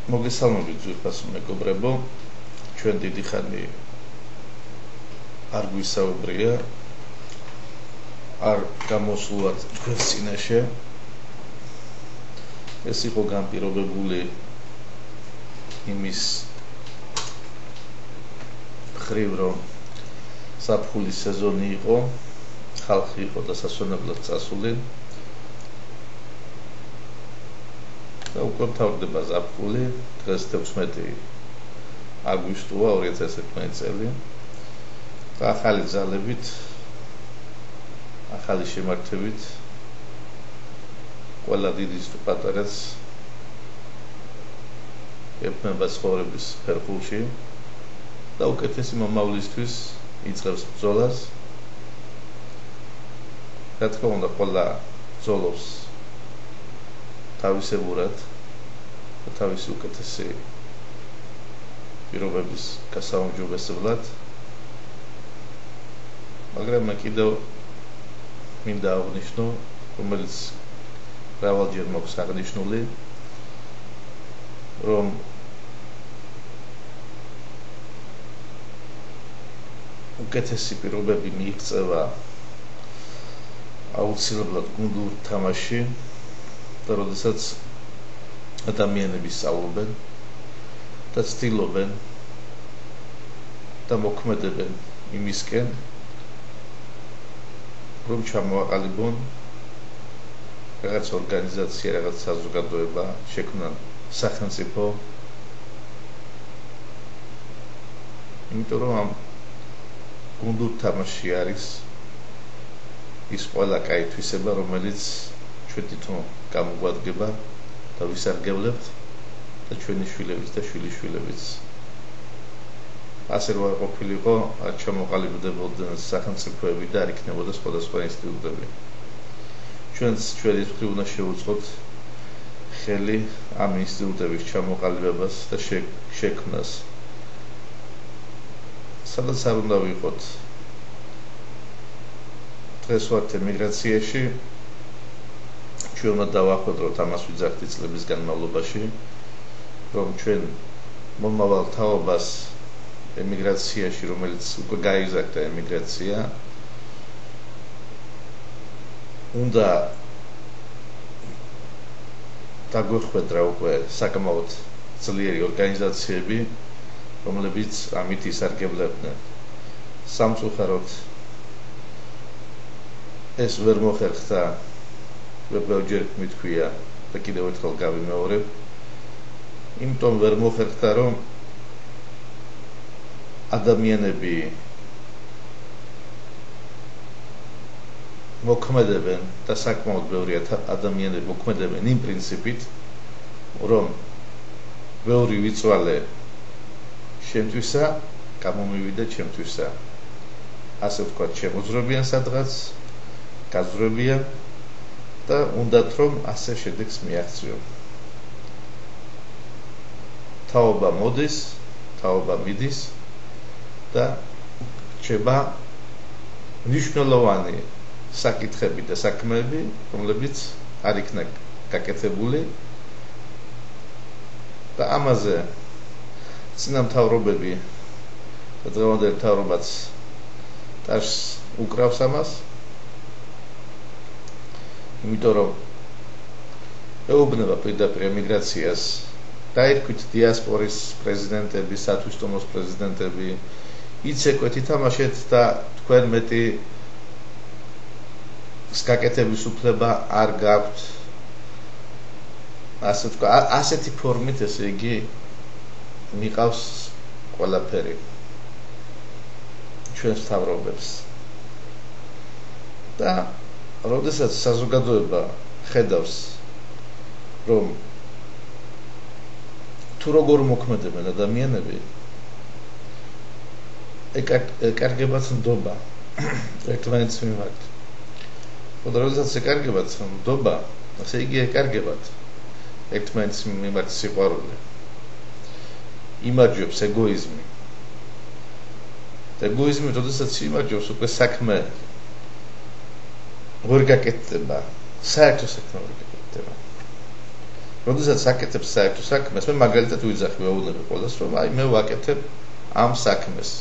მოგესალმებით ძვირფასო მეგობრებო, ჩვენ დიდი ხანი არ გვისაუბრია, არ გამოსულათ თქვენს წინაშე. ეს იყო განპირობებული იმის მხრივ, რომ საფხულის სეზონი იყო, ხალხი იყო დასასვენებლად წასული. და უკვე მთავრდება ზაფხული, დღეს 16 აგვისტოა 2011 წელი. და ახალი ძალებით, ახალი შემართებით ყველა დიდის თუ პატარაც ეფმება ცხოვრების ფერხულში და უკეთესი მომავლისთვის იწყებს ბრძოლას. რა თქმა უნდა, ყველა ბრძოლობს თავისებურად და თავისი უკეთესი პირობების გასაუმჯობესებლად, მაგრამ მე კიდევ მინდა აღვნიშნო, რომელიც მრავალჯერ მაქვს აღნიშნული, რომ უკეთესი პირობები მიიღწევა აუცილებლად გუნდურ თამაში და როდესაც ადამიანები სწავლობენ და ცდილობენ და მოქმედებენ იმისკენ, რომ ჩამოაყალიბონ რაღაც ორგანიზაცია, რაღაც საზოგადოება, შექმნან სახელმწიფო. იმიტომ რომ ამ გუნდურ თამაში არის ის ყველა კაი თვისება, რომელიც ჩვენ თვითონ გამოგვადგება და ვისარგებლებთ და ჩვენი შვილებიც და შვილიშვილებიც. ასე რომ არ ყოფილიყო, არ ჩამოყალიბდებოდნენ სახელმწიფოები და არ იქნებოდა სხვადასხვა ინსტიტუტები. ჩვენც ჩვენი მხრივ უნდა შევუწყოთ ხელი ამ ინსტიტუტების ჩამოყალიბებას და შექმნას. სადაც არ უნდა ვიყოთ. დღეს ვართ ემიგრაციაში. ჩვენ უნდა დავახვედროთ ამას ვიძახდი წლების განმავლობაში, რომ ჩვენ მომავალ თაობას ემიგრაციაში, რომელიც უკვე გაიზარდა ემიგრაცია, უნდა დაგვეხვედრა უკვე საკმაოდ ძლიერი ორგანიზაციები, რომლებიც ამით ისარგებლებდნენ. სამწუხაროდ ეს ვერ მოხერხდა. ბევრჯერ მithქვია და კიდევ ერთხელ გავიმეორებ, იმიტომ ვერ მოხერხდა, რომ ადამიანები მოქმედებენ და საკმაოდ ბევრი ადამიანები მოქმედებენ იმ პრინციპით, რომ ბევრი ვიწვალე შემთვისა, გამომივიდა ჩემთვისა. ასე ვთქვათ, შემოძრებიან სადღაც, გაზრებიან და უნდათ რომ ასე შედეგს მიაღწიონ. თაობა მოდის, თაობა მიდის და რჩება მნიშვნელოვანი საკითხები და საქმეები, რომლებიც არ იქნა გაკეთებული და ამაზე წინამთავრობები და დღევანდელი მთავრობაც ტარს უკრავს ამას. იმიტომ რომ ეუბნება პირდაპირ ემიგრაციას, დაირქვით დიასპორის პრეზიდენტები, სათვისტომოს პრეზიდენტები, იცეკვეთ, ითამაშეთ და თქვენ მეტი გაკეთების უფლება არ გაქვთ. ასე ვთქვა, ასეთი ფორმით, ესე იგი, მიყავს ყველაფერი ჩვენს მთავრობებს. და როდესაც საზოგადოება ხედავს, რომ თუ როგორ მოქმედებენ ადამიანები, ეკარგებათ ნდობა ერთმანეთის მიმართ. და როდესაც ეკარგებათ ნდობა, ასე იგი ეკარგებათ ერთმანეთის მიმართ სიყვარული. იმარჯვებს ეგოიზმი. ეგოიზმი როდესაც იმარჯვებს, უკვე საქმე ვერ გაკეთდება, საერთო საქმე ვერ გაკეთდება. როდესაც აკეთებ საერთო საქმეს, მე მაგალითად ვიძახი ვეუბნები ყველას, რომ აი მე ვაკეთებ ამ საქმეს.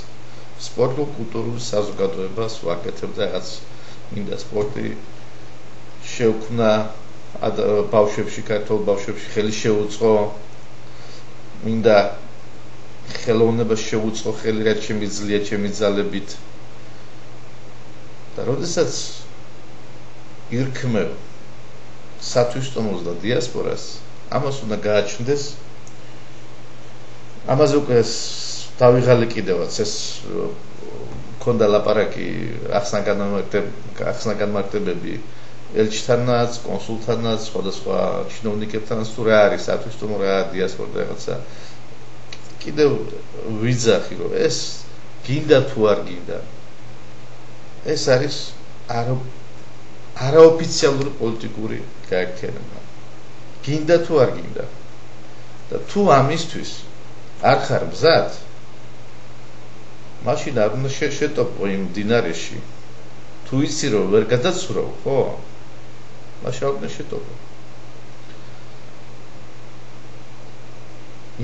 სპორტულ კულტურულ საზოგადოებას ვაკეთებ და რაღაც მინდა სპორტი შევქმნა ბავშვებში, ქართულ ბავშვებში ხელი შეუწყო, მინდა ხელოვნებას შეუწყო ხელი, რაც შემიძლია ჩემი ძალებით. და როდესაც ირქმევ სათვისტომოს და დიასპორას, ამას უნდა გააჩნდეს. ამაზე უკვე დავიღალი კიდევაც ეს მქონდა ლაპარაკი ახსნა განმარტებები ელჩთანაც, კონსულთანაც, სხვადასხვა ჩინოვნიკებთანაც, თუ რა არის სათვისტომო, რა დიასპორა და რაღაცა. კიდევ ვიძახი, რომ ეს გინდა თუ არ გინდა, ეს არის არაოფიციალური პოლიტიკური გაერთიანება. გინდა თუ არ გინდა. და თუ ამისთვის არ ხარ მზად, მაშინ არ უნდა შეტოპო იმ მდინარეში. თუ იცი რომ ვერ გადაცურავ, ხო? მაშინ არ უნდა შეტოპო.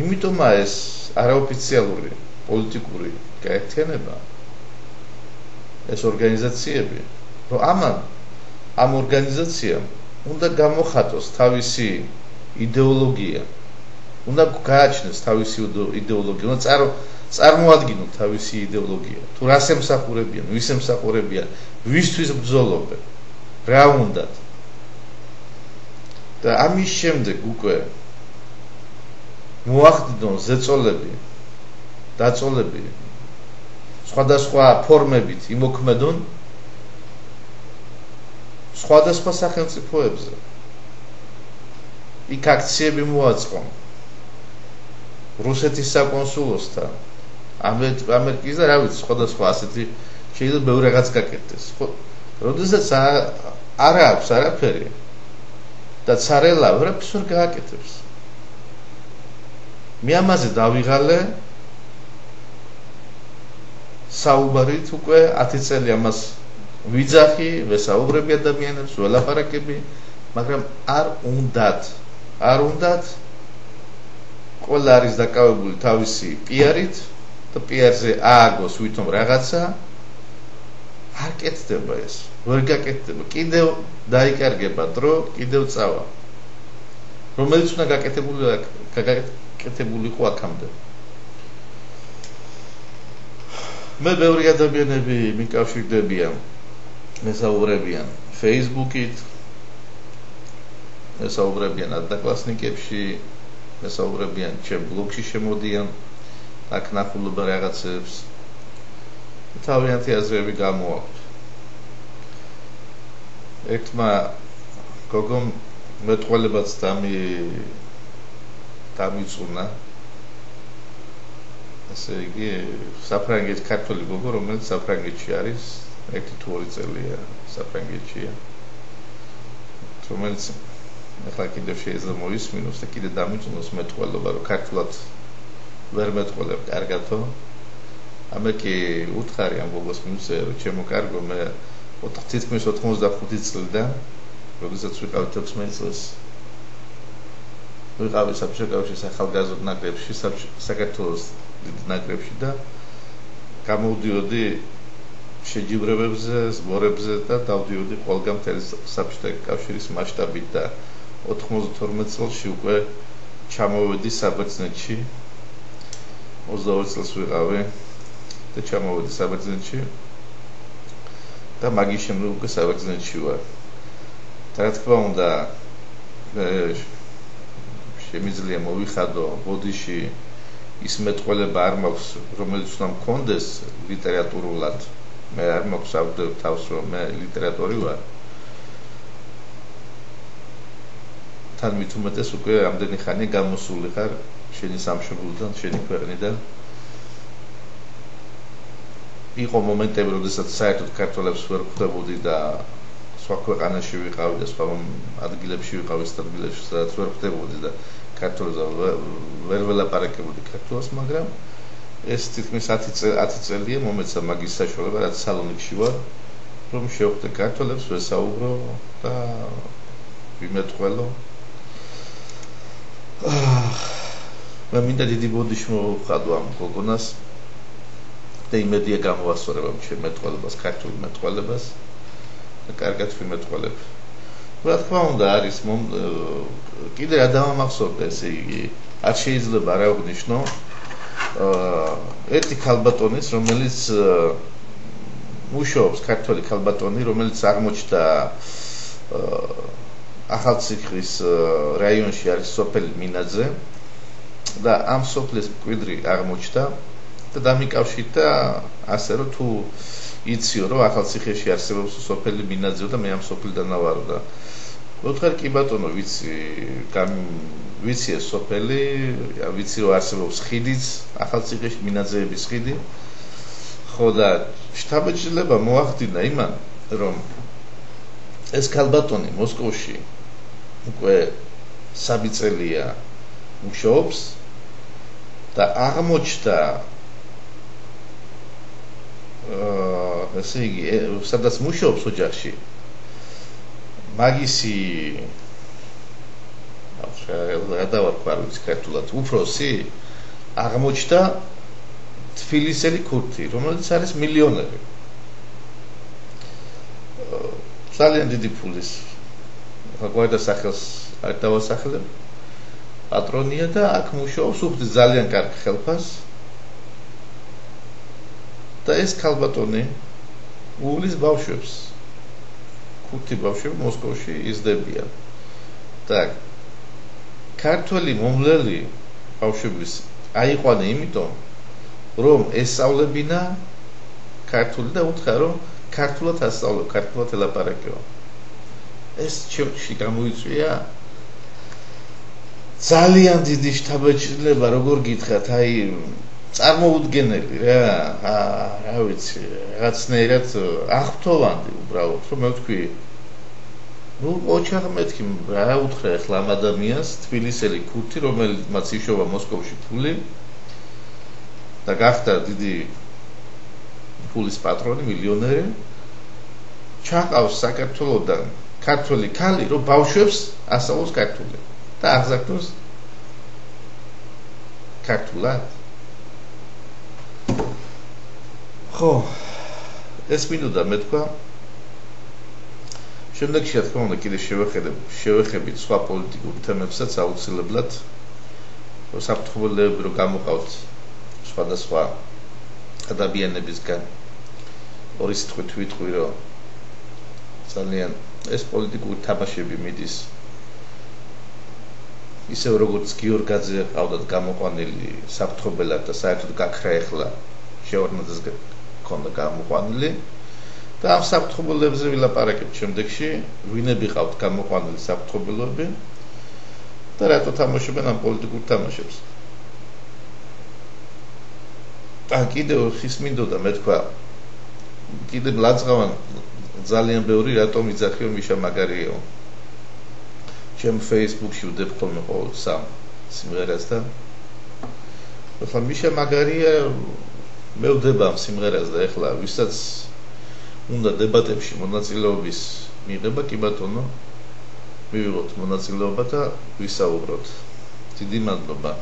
იმიტომაა ეს არაოფიციალური პოლიტიკური გაერთიანება, ეს ორგანიზაციები, რომ ამ ორგანიზაციამ უნდა გამოხატოს თავისი იდეოლოგია, უნდა გააჩნდეს თავისი იდეოლოგია, უნდა წარმოადგინოს თავისი იდეოლოგია, თუ რას ემსახურებიან, ვის ემსახურებიან, ვისთვის ბრძოლობენ, რა უნდათ. და ამის შემდეგ უკვე მოახდინონ ზეწოლები, დაწოლები, სხვადასხვა ფორმებით იმოქმედონ სხვადასხვა სახელმწიფოებზე. იქ აქციები მოაწყონ რუსეთის საკონსულოსთან, ამერიკის და რა ვიცი, სხვადასხვა ასეთი შეიძლება ბევრი რაღაც გაკეთდეს. როდესაც არ აქვს არაფერი და ცარელა ვერაფერს ვერ გააკეთებს. მე ამაზე დავიღალე საუბარით უკვე 10 წელი ამას ვიძახი, ვესაუბრები ადამიანებს, ველაპარაკები, მაგრამ არ უნდათ ყველა არის დაკავებული თავისი პიარით და პიარზე ააგოს ვითომ რაღაცა, არ კეთდება ეს, ვერ გაკეთდება, კიდევ დაიკარგება დრო, კიდევ წავა, რომელიც უნდა გაკეთებულიყო აქამდე. მე ბევრი ადამიანები მიკავშირდებიან, მესაუბრებიან Facebook-ით, მესაუბრებიან ადნაკლასნიკებში, მესაუბრებიან ჩემ ბლოგში შემოდიან, აქ ნახულობა რაღაცებს. თავიანთი აზრები გამოაქვთ. ერთმა გოგომ მეტყველებაც დამიწუნა. ასე იგი საფრანგეთის ქართველი გოგო, რომელიც საფრანგეთში არის, 1 თუ 2 წელია საფრანგეთშია. რომელიც ახლა კიდევ შეიძლება მოისმინოს და კიდე დამიწუნოს მეტყველობა, რომ ქართულად ვერ მეტყველებ კარგათო. ამე კი უთხარი ამ გოგოს მივწერე, რომ ჩემო კარგო, მე თითქმის 95 წლიდან, როდესაც ვიყავი 16 წელს, ვიყავი საბჭოთა კავშირის ახალგაზრდ ნაკრებში, საქართველოს ნაკრებში და გამოვდიოდი შეჯიბრებებზე, ზბორებზე და დავდიოდი ყველგან მთელი საბჭოთა კავშირის მასშტაბით და 92 წელში უკვე ჩამოვედი საბერძნეთში. 22 წელს ვიყავი და ჩამოვედი საბერძნეთში და მაგის შემდეგ უკვე საბერძნეთში ვარ. და რა თქმა უნდა, შემიძლია მოვიხადო ბოდიში ის მეტყველება არ მაქვს, რომელიც უნდა მქონდეს ლიტერატურულად. მე არ მაქვს ავდებ თავს, რომ მე ლიტერატორი ვარ. თან მით უმეტეს უკვე ამდენი ხანი გამოსული ხარ შენი სამშობლოდან, შენი ქვეყნიდან. იყო მომენტები, როდესაც საერთოდ ქართველებს ვერ ხვდებოდი და სხვა ქვეყანაში ვიყავი და სხვა ადგილებში ვიყავი, ადგილებში, სადაც ვერ ხვდებოდი და ქართველზე ვერ ველაპარაკებოდი ქართულს, მაგრამ ეს თითქმის 10 წელია მომეცა მაგის საშუალება, რაც სალონიკში ვარ, რომ შევხვდე ქართველებს, ვესაუბრო და ვიმეტყველო. მე მინდა დიდი ბოდიში მოვხადო ამ გოგონას და იმედია გამოასწორება ჩემ მეტყველებას, ქართულ მეტყველებას და კარგად ვიმეტყველებ. რა თქმა უნდა არის კიდე რა დამამახსოვრდა ესე იგი არ შეიძლება არ აღნიშნო ერთი ქალბატონის რომელიც მუშაობს ქართველი ქალბატონი რომელიც აღმოჩნდა ახალციხის რაიონში არის სოფელი მინაძე და ამ სოფლის მკვიდრი აღმოჩნდა და დამიკავშირდა ასე რომ თუ იციო რომ ახალციხეში არსებობს სოფელი მინაძე და მე ამ სოფლიდან ავარო და ვთქვი კი ბატონო ვიცი ეს სოფელი ვიცი რომ არსებობს ხიდიც ახალციხეში მინაძეების ხიდი ხო და შთაბეჭდილება მოახდინა იმან რომ ეს ქალბატონი მოსკოვში უკვე 3 წელია მუშაობს და აღმოჩნდა ესე იგი სადაც მუშაობს ოჯახში მაგისი გადავარკვარვით ქართულად უფროსი აღმოჩნდა თბილისელი ქურთი რომელიც არის მილიონერი ძალიან დიდი ფულის გვარდა სახელს არ დავასახლებ პატრონია და აქ მუშაობს უხდის ძალიან კარგ ხელფას და ეს ქალბატონი უვლის ბავშვებს ქურთი ბავშვები მოსკოვში იზრდებიან და ქართველი მომვლელი ბავშვების აიყვანა იმიტომ რომ ესწავლებინა ქართული და უთხრა რომ ქართულად ასწავლო ქართულად ელაპარაკეო ეს ჩემში გამოიწვია ძალიან დიდი შთაბეჭდილება როგორ გითხრათ აი წარმოუდგენელი რა ვიცი რაღაცნაირად აღფრთოვანდი უბრალოდ რომ მე ვთქვი ნუ ოჩახ მეთქი რა უთხრა ახლა ამ ადამიანს თბილისელი ქურთი რომელმაც იშოვა მოსკოვში ფული და გახდა დიდი ფულის პატრონი მილიონერი ჩაყავს საქართველოდან ქართველი ქალი რომ ბავშვებს ასწავლოს ქართული და აღზარდოს ქართულად ხო ეს მინდოდა მეთქვა შემდეგში რა თქმა უნდა კიდე შევეხებით სხვა პოლიტიკურ თემებსაც აუცილებლად საფრთხეობები რომ გამოყავთ სხვადასხვა ადამიანებისგან ორი სიტყვით ვიტყვი რომ ძალიან ეს პოლიტიკური თამაშები მიდის ისევ როგორც გიორგაძე ყავდათ გამოყვანილი საფრთხეობელად და საერთოდ გაქრა ეხლა შევარდნაძეს ქონდა გამოყვანილი და ამ საფრთხეობელებზე ვილაპარაკებთ შემდეგში ვინები ყავთ გამოყვანილი საფრთხეობელები და რატო თამაშობენ ამ პოლიტიკურ თამაშებს და კიდევ ხის მინდოდა მეთქვა კიდე ლაძღავან ძალიან ბევრი რატომ იძახიო მიშა მაგარიო ჩემ Facebook-ში ვდებ ხოლმე ყოველ სამ სიმღერას და ახლა მიშა მაგარია მე ვდება ამ სიმღერას და ახლა ვისაც უნდა დებატებში მონაწილეობის მიღება კი ბატონო მივიღოთ მონაწილეობა და ვისაუბროთ დიდი მადლობა